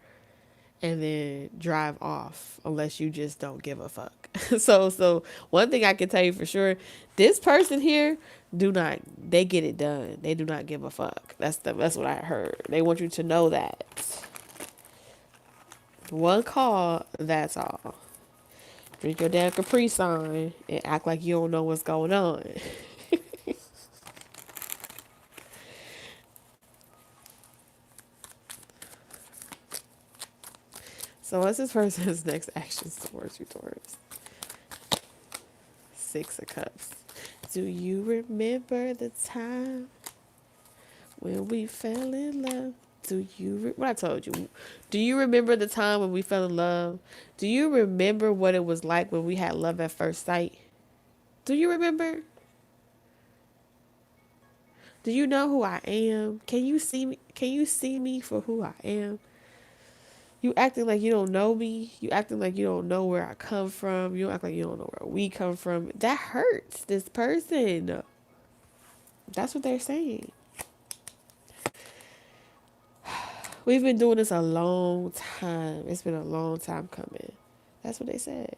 and then drive off unless you just don't give a fuck. So one thing I can tell you for sure, this person here they get it done. They do not give a fuck. That's what I heard. They want you to know that. One call, that's all. Drink your damn Capri Sun and act like you don't know what's going on. So what's this person's next actions towards you, Taurus? Six of Cups. Do you remember the time when we fell in love? What I told you? Do you remember the time when we fell in love? Do you remember what it was like when we had love at first sight? Do you remember? Do you know who I am? Can you see me? Can you see me for who I am? You acting like you don't know me. You acting like you don't know where I come from. You act like you don't know where we come from. That hurts this person. That's what they're saying. We've been doing this a long time. It's been a long time coming. That's what they said.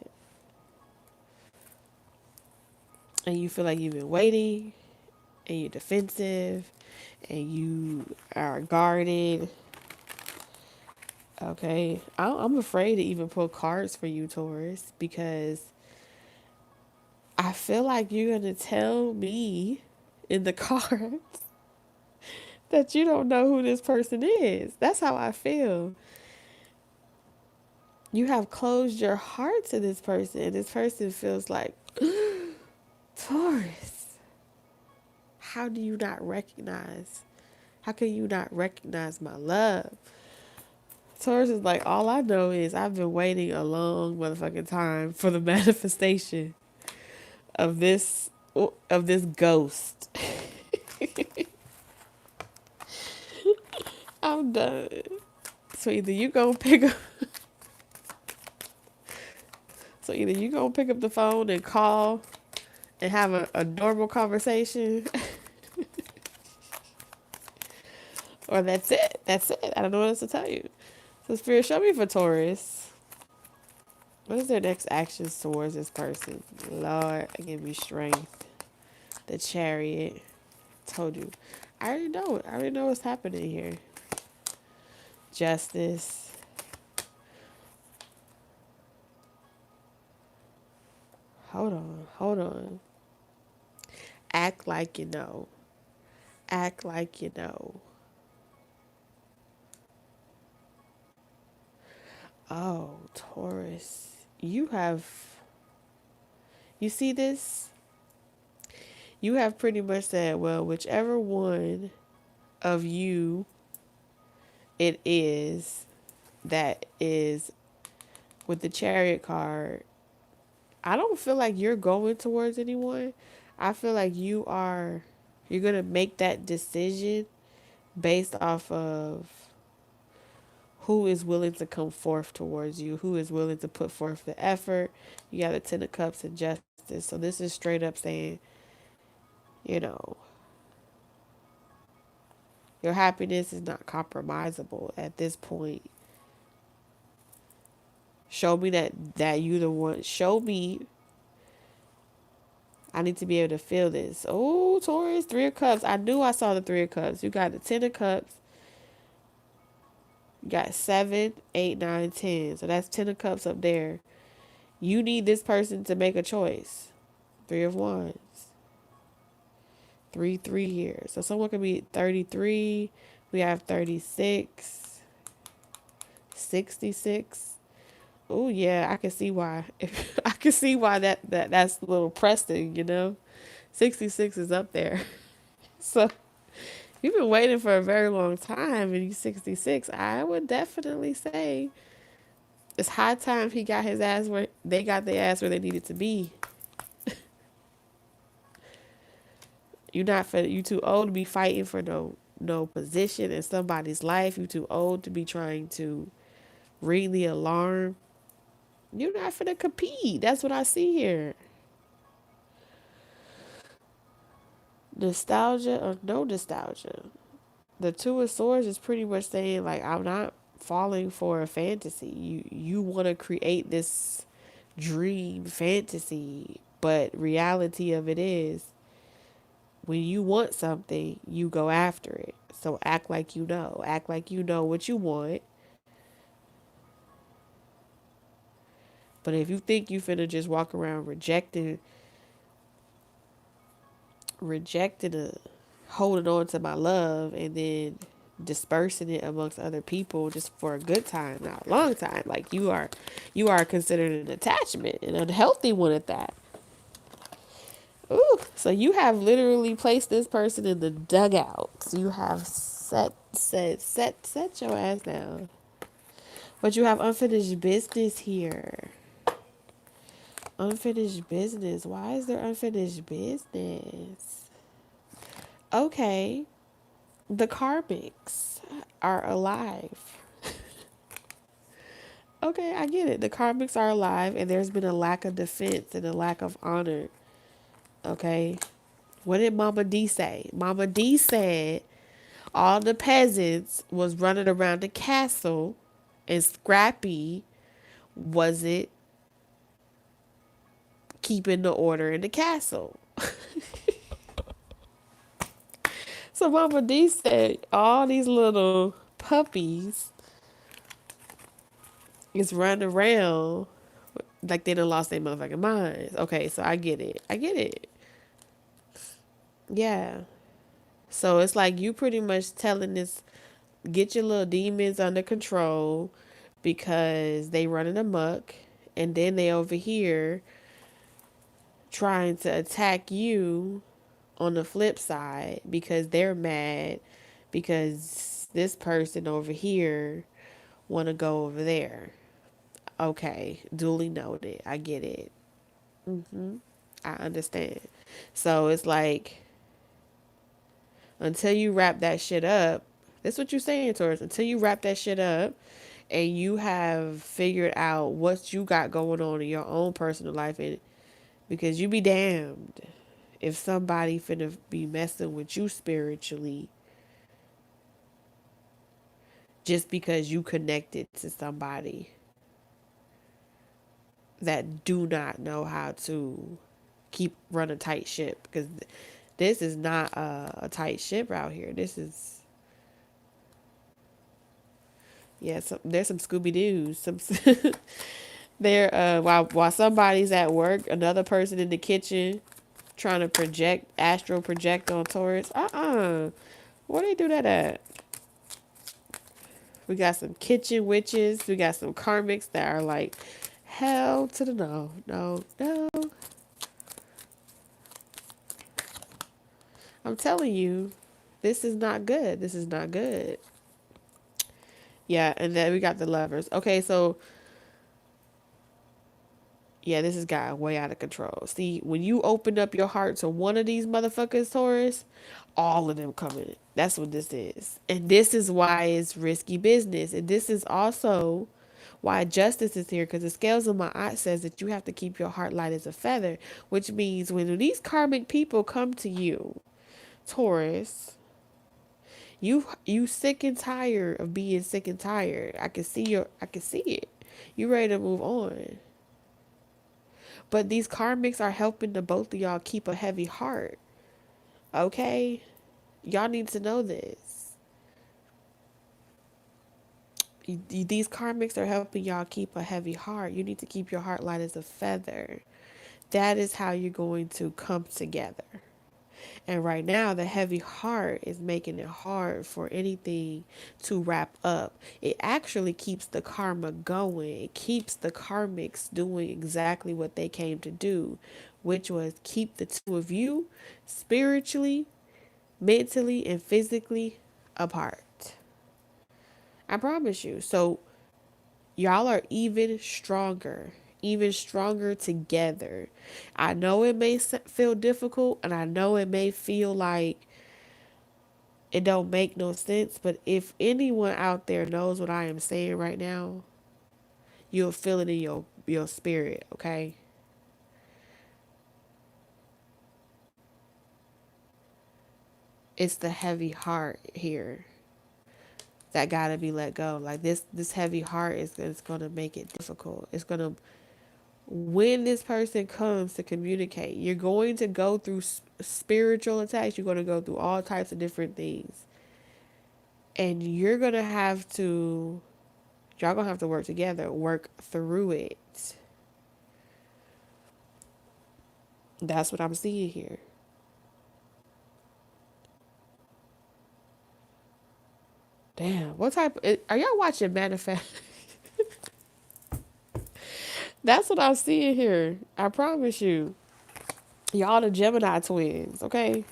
And you feel like you've been waiting, and you're defensive, and you are guarded. Okay. I'm afraid to even pull cards for you, Taurus, because I feel like you're going to tell me in the cards that you don't know who this person is. That's how I feel. You have closed your heart to this person, and this person feels like, Taurus, how do you not recognize? How can you not recognize my love? Taurus is like, all I know is I've been waiting a long motherfucking time for the manifestation of this ghost. I'm done. So either you gonna pick up the phone and call and have a normal conversation, Or that's it. That's it. I don't know what else to tell you. So Spirit, show me for Taurus. What is their next actions towards this person? Lord, give me strength. The Chariot. Told you. I already know it. I already know what's happening here. Justice. Hold on. Hold on. Act like you know. Act like you know. Oh, Taurus. You see this? You have pretty much said, well, whichever one of you it is that is with the Chariot card, I don't feel like you're going towards anyone. I feel like you're going to make that decision based off of who is willing to come forth towards you, who is willing to put forth the effort. You got the Ten of Cups and Justice. So this is straight up saying, you know, your happiness is not compromisable at this point. Show me that you the one. Show me. I need to be able to feel this. Oh, Taurus, Three of Cups. I knew I saw the Three of Cups. You got the Ten of Cups. You got 7, 8, 9, 10. So that's 10 of Cups up there. You need this person to make a choice. Three of Wands. 3 here. So someone could be 33. We have 36. 66. Oh yeah, I can see why. I can see why that's a little pressing, 66 is up there. So you've been waiting for a very long time and he's 66. I would definitely say it's high time he got his ass where they got their ass where they needed to be. You too old to be fighting for no position in somebody's life. You too old to be trying to ring the alarm. You're not finna compete. That's what I see here. Nostalgia or no nostalgia. The Two of Swords is pretty much saying like I'm not falling for a fantasy. You want to create this dream fantasy, but reality of it is when you want something, you go after it. So act like you know. Act like you know what you want. But if you think you finna just walk around rejecting holding on to my love and then dispersing it amongst other people just for a good time, not a long time. Like you are considered an attachment, an unhealthy one at that. Ooh, so you have literally placed this person in the dugout. So you have set your ass down. But you have unfinished business here. Unfinished business. Why is there unfinished business? Okay, the karmics are alive. Okay, I get it. The karmics are alive, and there's been a lack of defense and a lack of honor. Okay, what did Mama D say? Mama D said all the peasants was running around the castle, and Scrappy wasn't keeping the order in the castle. So Mama D said all these little puppies is running around like they done lost their motherfucking minds. Okay, so I get it. I get it. Yeah. So it's like you pretty much telling this, get your little demons under control because they running amok, and then they over here trying to attack you on the flip side because they're mad because this person over here want to go over there. Okay, duly noted. I get it. I understand. So it's like until you wrap that shit up, that's what you're saying, Taurus. Until you wrap that shit up and you have figured out what you got going on in your own personal life, and because you be damned if somebody finna be messing with you spiritually just because you connected to somebody that do not know how to keep run a tight ship, because this is not a tight ship out here. This is, yeah, there's some Scooby Doo's, some there while somebody's at work, another person in the kitchen trying to project, astral project on Taurus. Where they do that at? We got some kitchen witches. We got some karmics that are like, hell to the no, no, no. I'm telling you, this is not good. This is not good. Yeah, and then we got the lovers. Okay, so yeah, this has got way out of control. See, when you open up your heart to one of these motherfuckers, Taurus, all of them coming. That's what this is. And this is why it's risky business. And this is also why justice is here, because the scales of my eye says that you have to keep your heart light as a feather, which means when these karmic people come to you, Taurus, you sick and tired of being sick and tired. I can see it. You ready to move on. But these karmics are helping the both of y'all keep a heavy heart. Okay? Y'all need to know this. These karmics are helping y'all keep a heavy heart. You need to keep your heart light as a feather. That is how you're going to come together. And right now, the heavy heart is making it hard for anything to wrap up. It actually keeps the karma going. It keeps the karmics doing exactly what they came to do, which was keep the two of you spiritually, mentally, and physically apart. I promise you. So, y'all are even stronger together. I know it may feel difficult, and I know it may feel like it don't make no sense, but if anyone out there knows what I am saying right now, you'll feel it in your spirit, okay? It's the heavy heart here that gotta be let go. Like this heavy heart is gonna make it difficult. It's gonna, when this person comes to communicate, you're going to go through spiritual attacks. You're going to go through all types of different things, and y'all gonna have to work together, work through it. That's what I'm seeing here. Damn, what type? Are y'all watching Manifest? That's what I'm seeing here. I promise you, y'all the Gemini twins. Okay,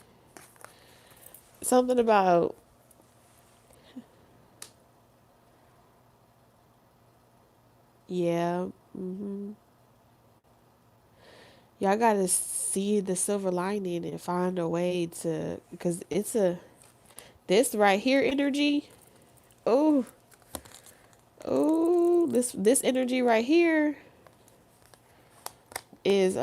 something about, yeah. Y'all gotta see the silver lining and find a way to, because this right here energy. Oh, oh, this energy right here is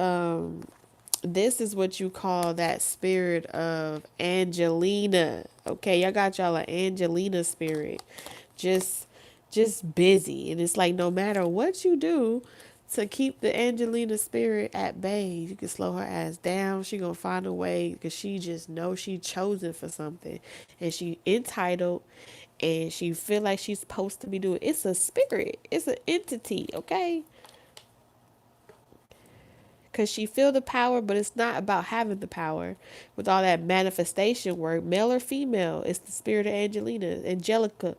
this is what you call that spirit of Angelina. Okay, y'all got y'all an Angelina spirit. Just just busy. And it's like no matter what you do to keep the Angelina spirit at bay, you can slow her ass down. She gonna find a way because she just knows she chosen for something. And she entitled and she feel like she's supposed to be doing. It's a spirit. It's an entity, okay? Because she feel the power, but it's not about having the power. With all that manifestation work, male or female, it's the spirit of Angelina, Angelica.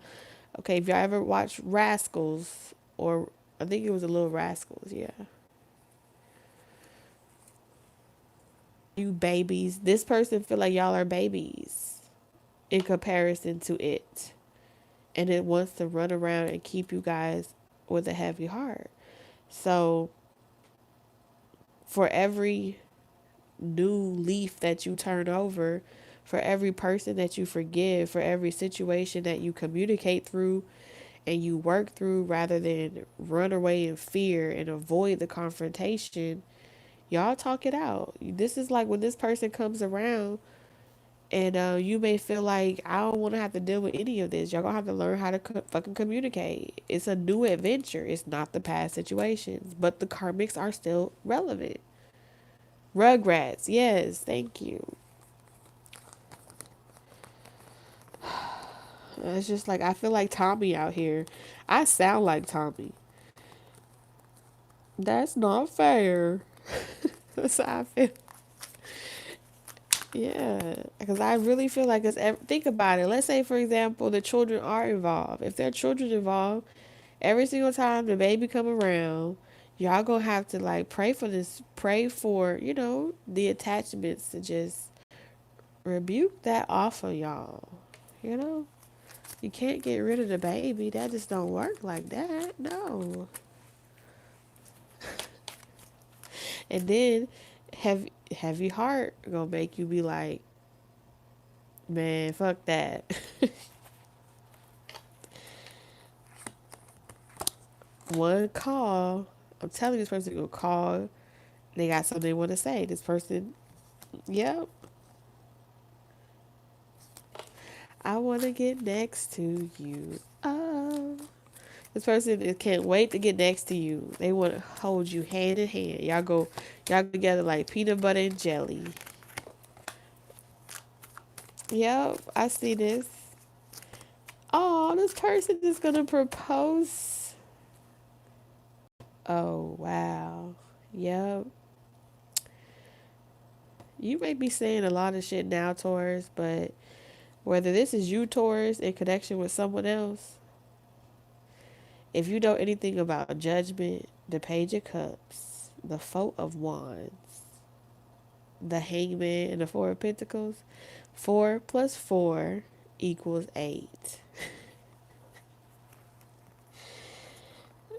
Okay, if y'all ever watched Rascals, or I think it was a Little Rascals, yeah. You babies. This person feel like y'all are babies in comparison to it. And it wants to run around and keep you guys with a heavy heart. So for every new leaf that you turn over, for every person that you forgive, for every situation that you communicate through and you work through rather than run away in fear and avoid the confrontation, y'all talk it out. This is like when this person comes around, And you may feel like, I don't want to have to deal with any of this. Y'all gonna have to learn how to fucking communicate. It's a new adventure. It's not the past situations, but the karmics are still relevant. Rugrats, yes, thank you. It's just like, I feel like Tommy out here. I sound like Tommy. That's not fair. That's how I feel. Yeah, because I really feel like think about it. Let's say, for example, the children are involved. If there are children involved, every single time the baby come around, y'all gonna have to like pray for this, pray for, the attachments to just rebuke that off of y'all. You know, you can't get rid of the baby. That just don't work like that. No. And then heavy heart gonna make you be like, man, fuck that. One call, I'm telling you, this person gonna call. They got something they want to say. This person, yep. I want to get next to you. Oh, this person can't wait to get next to you. They want to hold you hand in hand. Y'all go together like peanut butter and jelly. Yep, I see this. Oh, this person is gonna propose. Oh wow. Yep. You may be saying a lot of shit now, Taurus, but whether this is you, Taurus, in connection with someone else, if you know anything about judgment, the Page of Cups, the Four of Wands, the Hangman, and the Four of Pentacles, 4 plus 4 equals 8.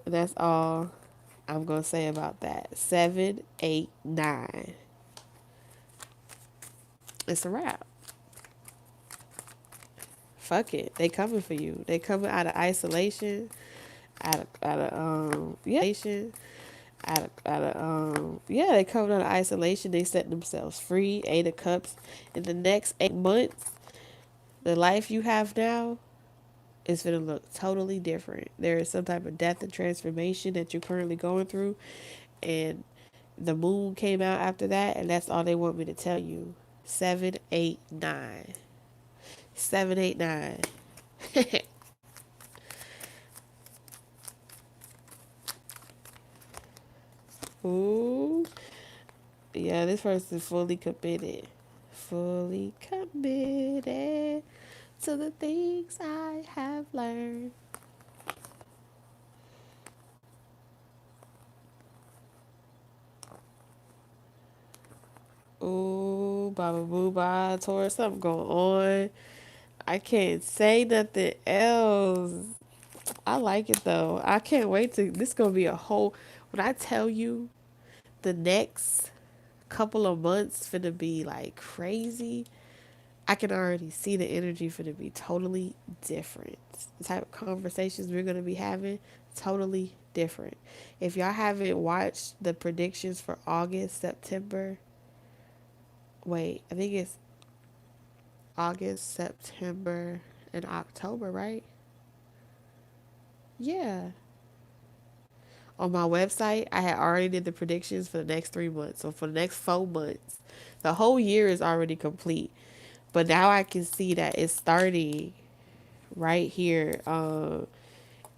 That's all I'm going to say about that. 7, 8, 9. It's a wrap. Fuck it. They coming for you. They coming out of isolation. They coming out of isolation. They setting themselves free. 8 of Cups. In the next 8 months, the life you have now is going to look totally different. There is some type of death and transformation that you're currently going through, and the moon came out after that, and that's all they want me to tell you. 7, 8, 9. 7, 8, 9. Ooh. Yeah, this person's fully committed. Fully committed to the things I have learned. Ooh, Baba Booba, Taurus, something going on. I can't say nothing else. I like it though. I can't wait to. This gonna be a whole. When I tell you, the next couple of months finna be like crazy. I can already see the energy finna be totally different. The type of conversations we're gonna be having, totally different. If y'all haven't watched the predictions for August, September, wait, I think it's August, September, and October, right? Yeah. On my website, I had already did the predictions for the next 3 months. So for the next 4 months, the whole year is already complete. But now I can see that it's starting right here.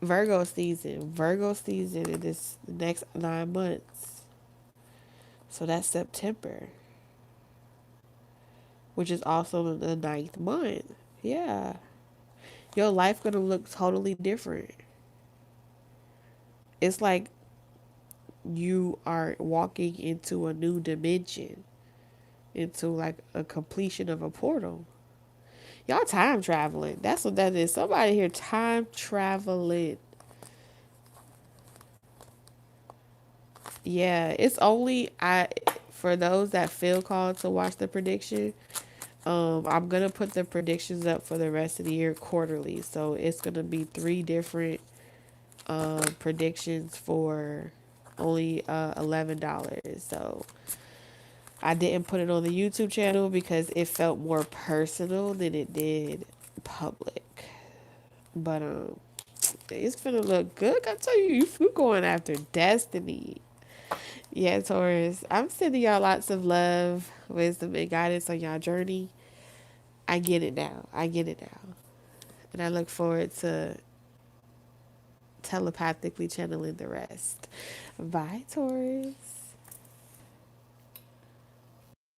Virgo season in this next 9 months. So that's September, which is also the ninth month. Yeah, your life gonna look totally different. It's like you are walking into a new dimension, into like a completion of a portal. Y'all time traveling. That's what that is. Somebody here time traveling. Yeah, it's only I for those that feel called to watch the prediction. I'm gonna put the predictions up for the rest of the year quarterly. So it's gonna be 3 different predictions for only $11. So I didn't put it on the YouTube channel because it felt more personal than it did public. But it's gonna look good. I tell you, you going after destiny. Yeah, Taurus. I'm sending y'all lots of love, wisdom, and guidance on y'all journey. I get it now. I get it now. And I look forward to telepathically channeling the rest. Bye, Taurus.